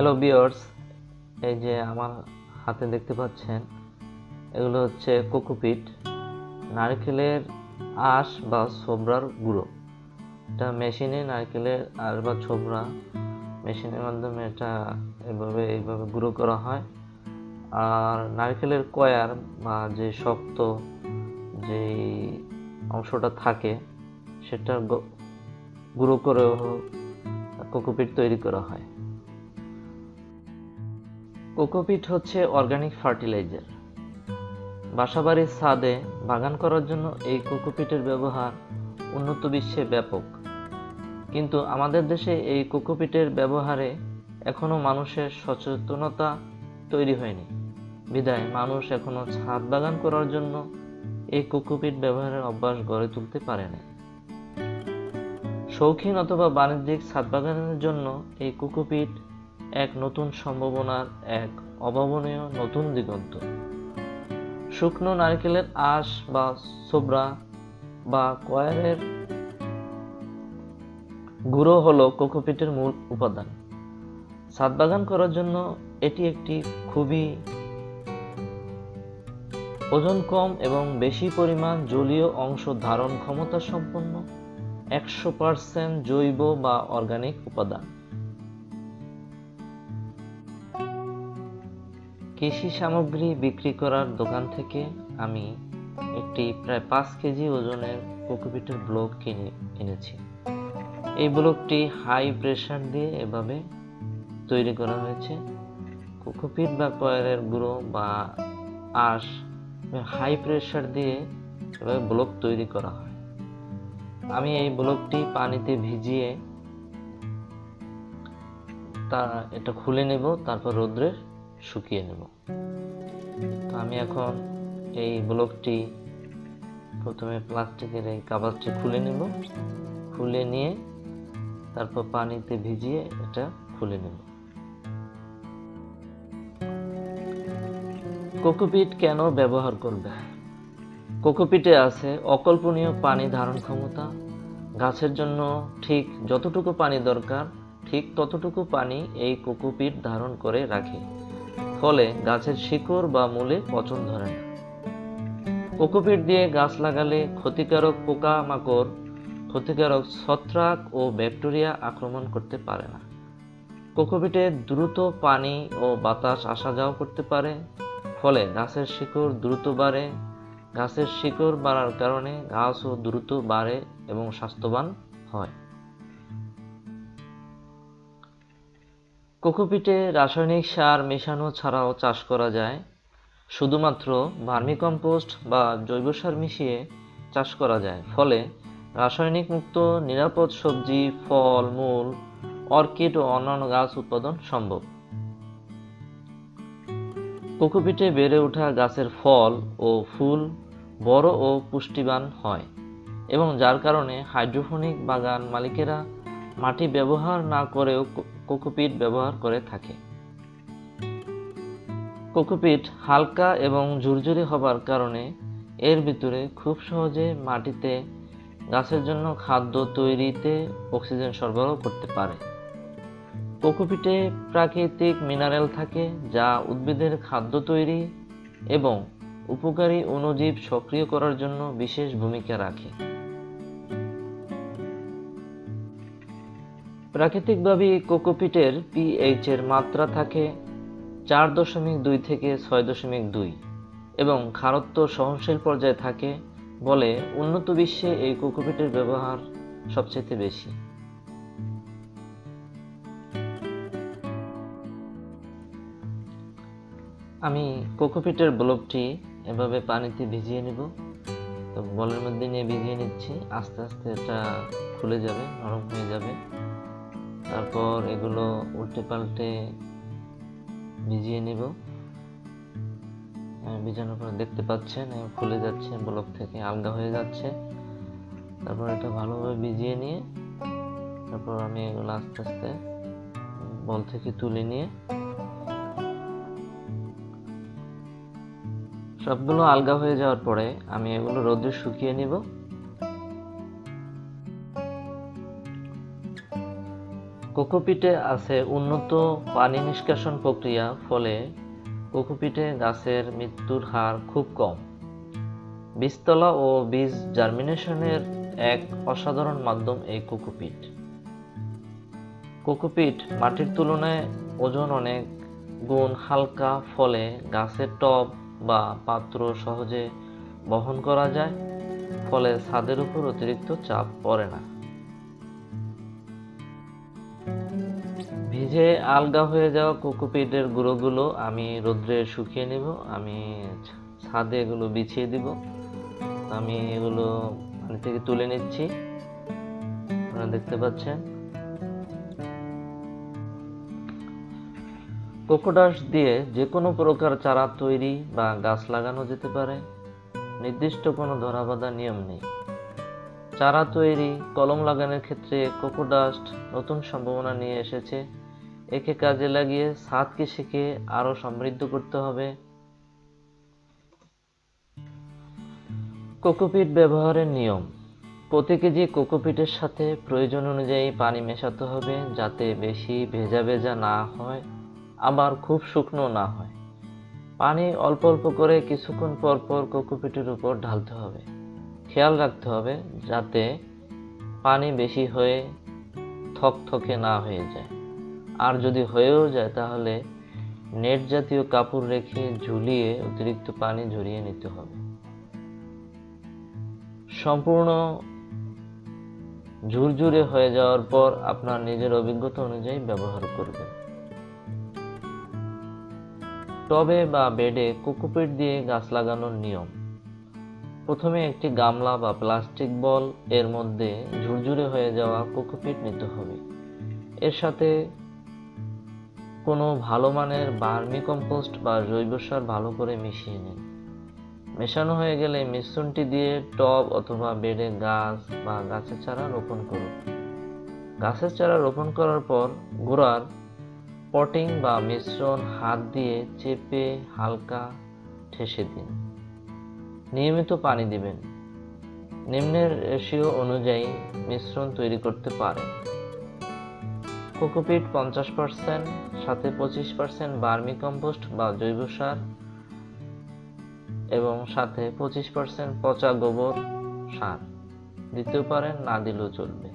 Hello viewers, এই যে আমার হাতে দেখতে পাচ্ছেন এগুলো হচ্ছে কোকোপিট, নারকেলের আঁশ বা ছোবড়ার গুঁড়ো। এটা মেশিনে নারকেলের আঁশ বা ছোবড়া মেশিনের মাধ্যমে এটা এইভাবে গুঁড়ো করা হয়। আর নারকেলের কয়ার বা যে শক্ত যে অংশটা থাকে সেটা গুঁড়ো করেও কোকোপিট তৈরি করা হয়। কোকোপিট হচ্ছে অর্গানিক ফার্টিলাইজার। বাসাবাড়ির ছাদে বাগান করার জন্য এই কোকোপিটের ব্যবহার উন্নত বিশ্বে ব্যাপক, কিন্তু আমাদের দেশে এই কোকোপিটের ব্যবহারে এখনো মানুষের সচেতনতা তৈরি হয়নি। বিধায় মানুষ এখনো ছাদ বাগান করার জন্য এই কোকোপিট ব্যবহারের অভ্যাস গড়ে তুলতে পারে না। শৌখিন অথবা বাণিজ্যিক ছাদ বাগানের জন্য এই কোকোপিট এক নতুন সম্ভাবনার এক অভাবনীয় নতুন দিগন্ত। শুকনো নারকেলের আঁশ বা ছোবড়া বা কয়ারের গুঁড়ো হলো কোকোপিটের মূল উপাদান। ছাদ বাগান করার জন্য এটি একটি খুবই ওজন কম এবং বেশি পরিমাণ জলীয় অংশ ধারণ ক্ষমতা সম্পন্ন 100% জৈব বা অর্গানিক উপাদান। কৃষি সামগ্রী বিক্রি করার দোকান থেকে আমি একটি প্রায় 5 কেজি ওজনের কোকোপিটের ব্লক কিনে এনেছি। এই ব্লকটি হাই প্রেসার দিয়ে এভাবে তৈরি করা হয়েছে। কোকোপিট বা কয়ারের গুঁড়ো বা আঁশ হাই প্রেসার দিয়ে এভাবে ব্লক তৈরি করা হয়। আমি এই ব্লকটি পানিতে ভিজিয়ে এটা খুলে নেব, তারপর রোদ্রে শুকিয়ে নেব। আমি এখন এই ব্লকটি প্রথমে প্লাস্টিকের এই কাগজটি খুলে নেব, খুলে নিয়ে তারপর পানিতে ভিজিয়ে এটা খুলে নেব। কোকোপিট কেন ব্যবহার করবে? কোকোপিটে আছে অকল্পনীয় পানি ধারণ ক্ষমতা। গাছের জন্য ঠিক যতটুকু পানি দরকার ঠিক ততটুকু পানি এই কোকোপিট ধারণ করে রাখে, ফলে গাছের শিকড় বা মূলে পচন ধরে না। কোকোপিট দিয়ে গাছ লাগালে ক্ষতিকারক পোকামাকড়, ক্ষতিকারক ছত্রাক ও ব্যাকটেরিয়া আক্রমণ করতে পারে না। কোকোপিটে দ্রুত পানি ও বাতাস আসা যাওয়া করতে পারে, ফলে গাছের শিকড় দ্রুত বাড়ে। গাছের শিকড় বাড়ার কারণে গাছও দ্রুত বাড়ে এবং স্বাস্থ্যবান হয়। কোকোপিটে রাসায়নিক সার মেশানো ছাড়াও চাষ করা যায়। শুধুমাত্র ভার্মিকম্পোস্ট বা জৈব সার মিশিয়ে চাষ করা যায়, ফলে রাসায়নিক মুক্ত নিরাপদ সবজি, ফল, মূল, অর্কিড ও অন্যান্য গাছ উৎপাদন সম্ভব। কোকোপিটে বেড়ে ওঠা গাছের ফল ও ফুল বড় ও পুষ্টিবান হয়, এবং যার কারণে হাইড্রোপনিক বাগান মালিকেরা মাটি ব্যবহার না করেও কোকোপিট ব্যবহার করে থাকে। কোকোপিট হালকা এবং ঝুরঝুরে হবার কারণে এর ভিতরে খুব সহজে মাটিতে গাছের জন্য খাদ্য তৈরিতে অক্সিজেন সরবরাহ করতে পারে। কোকোপিটে প্রাকৃতিক মিনারেল থাকে যা উদ্ভিদের খাদ্য তৈরি এবং উপকারী অণুজীব সক্রিয় করার জন্য বিশেষ ভূমিকা রাখে। প্রাকৃতিকভাবে কোকোপিটের পিএইচ এর মাত্রা থাকে 4.2 থেকে 6.2 এবং খারত্ব সহনশীল পর্যায়ে থাকে বলে উন্নত বিশ্বে এই কোকোপিটের ব্যবহার সবচেয়ে বেশি। আমি কোকোপিটের ব্লকটি এভাবে পানিতে ভিজিয়ে নেব। তো বলের মধ্যে নিয়ে ভিজিয়ে নিচ্ছি, আস্তে আস্তে এটা খুলে যাবে, নরম হয়ে যাবে। তারপর এগুলো উল্টে পাল্টে ভিজিয়ে নিব। ভিজানোর পর দেখতে পাচ্ছেন খুলে যাচ্ছে, ব্লক থেকে আলগা হয়ে যাচ্ছে। তারপর এটা ভালোভাবে ভিজিয়ে নিয়ে তারপর আমি এগুলো আস্তে আস্তে বল থেকে তুলে নিয়ে সবগুলো আলগা হয়ে যাওয়ার পরে আমি এগুলো রোদে শুকিয়ে নিব। কোকোপিটে আছে উন্নত পানি নিষ্কাশন প্রক্রিয়া, ফলে কোকোপিটে গাছের মৃত্যুর হার খুব কম। বীজতলা ও বীজ জার্মিনেশনের এক অসাধারণ মাধ্যম এই কোকোপিট। কোকোপিট মাটির তুলনায় ওজন অনেক গুণ হালকা, ফলে গাছের টব বা পাত্র সহজে বহন করা যায়, ফলে ছাদের উপর অতিরিক্ত চাপ পড়ে না। ভিজে আলগা হয়ে যাওয়া কোকোপিটের গুঁড়োগুলো আমি রোদ্রে শুকিয়ে নিব। আমি ছাদে এগুলো বিছিয়ে দিব। আমি এগুলো পানি থেকে তুলে নিচ্ছি, আপনারা দেখতে পাচ্ছেন। কোকোডাস দিয়ে যে কোনো প্রকার চারা তৈরি বা গাছ লাগানো যেতে পারে, নির্দিষ্ট কোনো ধরাবাঁধা নিয়ম নেই। চারা তৈরি, কলম লাগানোর ক্ষেত্রে কোকোডাস্ট নতুন সম্ভাবনা নিয়ে এসেছে। একে কাজে লাগিয়ে ছাদ কৃষিকে আরো সমৃদ্ধ করতে হবে। কোকোপিট ব্যবহারের নিয়ম: প্রতি কেজি কোকোপিটের সাথে প্রয়োজন অনুযায়ী পানি মেশাতে হবে, যাতে বেশি ভেজা ভেজা না হয়, আবার খুব শুকনো না হয়। পানি অল্প অল্প করে কিছুক্ষণ পর পর কোকোপিটের উপর ঢালতে হবে। খেয়াল রাখতে হবে যাতে পানি বেশি হয়ে থকথকে না হয়ে যায়। আর যদি হয়েও যায় তাহলে নেট জাতীয় কাপড় রেখে ঝুলিয়ে অতিরিক্ত পানি ঝরিয়ে নিতে হবে। সম্পূর্ণ ঝুরঝুরে হয়ে যাওয়ার পর আপনার নিজের অভিজ্ঞতা অনুযায়ী ব্যবহার করবেন। টবে বা বেডে কোকোপিট দিয়ে গাছ লাগানোর নিয়ম: প্রথমে একটি গামলা বা প্লাস্টিক বল এর মধ্যে ঝুরঝুরে হয়ে যাওয়া কোকোপিট নিতে হবে। এর সাথে কোনো ভালো মানের ভার্মি কম্পোস্ট বা জৈব সার ভালো করে মিশিয়ে নিন। মেশানো হয়ে গেলে মিশ্রণটি দিয়ে টব অথবা বেডে গাছ বা গাছের চারা রোপণ করুন। গাছের চারা রোপণ করার পর গোড়ার পটিং বা মিশ্রণ হাত দিয়ে চেপে হালকা ঠেসে দিন। নিয়মিত পানি দিবেন। নিম্নের রেশিও অনুযায়ী মিশ্রণ তৈরি করতে পারেন: কোকোপিট 50%, সাথে 25% ভার্মি কম্পোস্ট বা জৈব সার এবং সাথে 25% পচা গোবর সার দিতে পারেন, না দিলেও চলবে।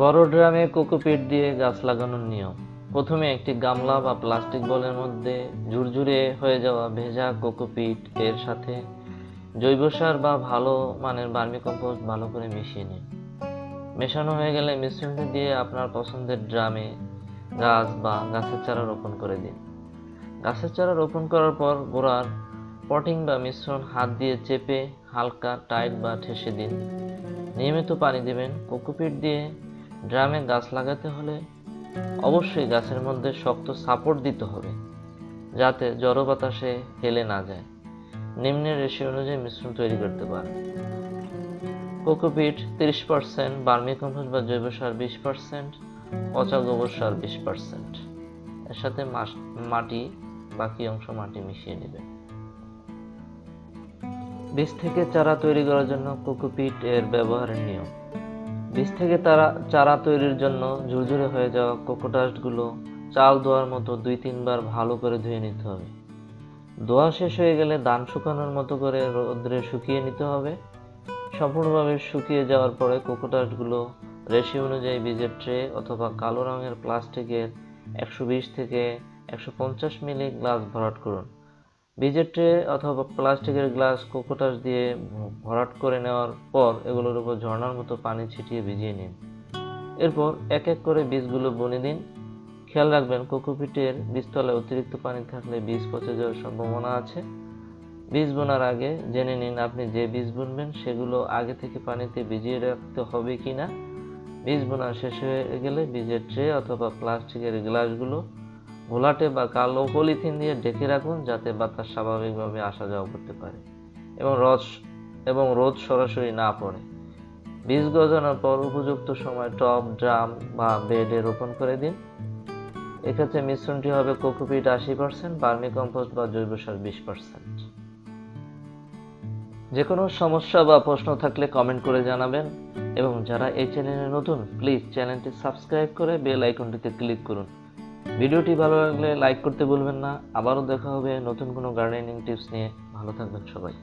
বড় ড্রামে কোকোপিট দিয়ে গাছ লাগানোর নিয়ম: প্রথমে একটি গামলা বা প্লাস্টিক বলের মধ্যে ঝুরঝুরে হয়ে যাওয়া ভেজা কোকোপিট এর সাথে জৈব সার বা ভালো মানের ভার্মি কম্পোস্ট ভালো করে মিশিয়ে নিন। মেশানো হয়ে গেলে মিশ্রণটি দিয়ে আপনার পছন্দের ড্রামে গাছ বা গাছের চারা রোপণ করে দিন। গাছের চারা রোপণ করার পর গোড়ার পটিং বা মিশ্রণ হাত দিয়ে চেপে হালকা টাইট বা ঠেসে দিন। নিয়মিত পানি দিবেন। কোকোপিট দিয়ে ড্রামে গাছ লাগাতে হলে অবশ্যই গাছের মধ্যে শক্ত সাপোর্ট দিতে হবে, যাতে ঝড়ো বাতাসে হেলে না যায়। নিম্নের রেশিও অনুযায়ী মিশ্রণ তৈরি করতে পারেন: কোকোপিট 30%, ভার্মি কম্পোস্ট বা জৈব সার 20%, পচা গোবর সার 20%। এর সাথে মাটি, বাকি অংশ মাটি মিশিয়ে নেবেন। বীজ থেকে চারা তৈরি করার জন্য কোকোপিট এর ব্যবহারের নিয়ম: বীজ থেকে চারা তৈরির জন্য ঝুরঝুরে হয়ে যাওয়া কোকোডাস্টগুলো চাল ধোয়ার মতো 2-3 বার ভালো করে ধুয়ে নিতে হবে। ধোয়া শেষ হয়ে গেলে ধান শুকানোর মতো করে রোদ্রে শুকিয়ে নিতে হবে। সম্পূর্ণভাবে শুকিয়ে যাওয়ার পরে কোকোডাস্টগুলো রেশিও অনুযায়ী বীজের ট্রে অথবা কালো রঙের প্লাস্টিকের 120 থেকে 150 মিলি গ্লাস ভরাট করুন। বীজের ট্রে অথবা প্লাস্টিকের গ্লাস কোকোডাস্ট দিয়ে ভরাট করে নেওয়ার পর এগুলোর উপর ঝর্ণার মতো পানি ছিটিয়ে ভিজিয়ে নিন। এরপর এক এক করে বীজগুলো বুনে দিন। খেয়াল রাখবেন, কোকোপিটের বীজতলায় অতিরিক্ত পানি থাকলে বীজ পচে যাওয়ার সম্ভাবনা আছে। বীজ বোনার আগে জেনে নিন আপনি যে বীজ বুনবেন সেগুলো আগে থেকে পানিতে ভিজিয়ে রাখতে হবে কিনা। বীজ বোনা শেষ হয়ে গেলে বীজের ট্রে অথবা প্লাস্টিকের গ্লাসগুলো ঘোলাটে বা কালো পলিথিন দিয়ে ঢেকে রাখুন, যাতে বাতাস স্বাভাবিকভাবে আসা যাওয়া করতে পারে এবং রোদ সরাসরি না পড়ে। বীজ গজানোর পর উপযুক্ত সময় টব, ড্রাম বা বেডে রোপণ করে দিন। এক্ষেত্রে মিশ্রণটি হবে কোকোপিট 80%, ভার্মি কম্পোস্ট বা জৈব সার 20%। যে কোনো সমস্যা বা প্রশ্ন থাকলে কমেন্ট করে জানাবেন। এবং যারা এই চ্যানেলে নতুন, প্লিজ চ্যানেলটি সাবস্ক্রাইব করে বেল আইকনটিতে ক্লিক করুন। ভিডিওটি ভালো লাগলে লাইক করতে ভুলবেন না। আবারও দেখা হবে নতুন কোনো গার্ডেনিং টিপস নিয়ে। ভালো থাকবেন সবাই।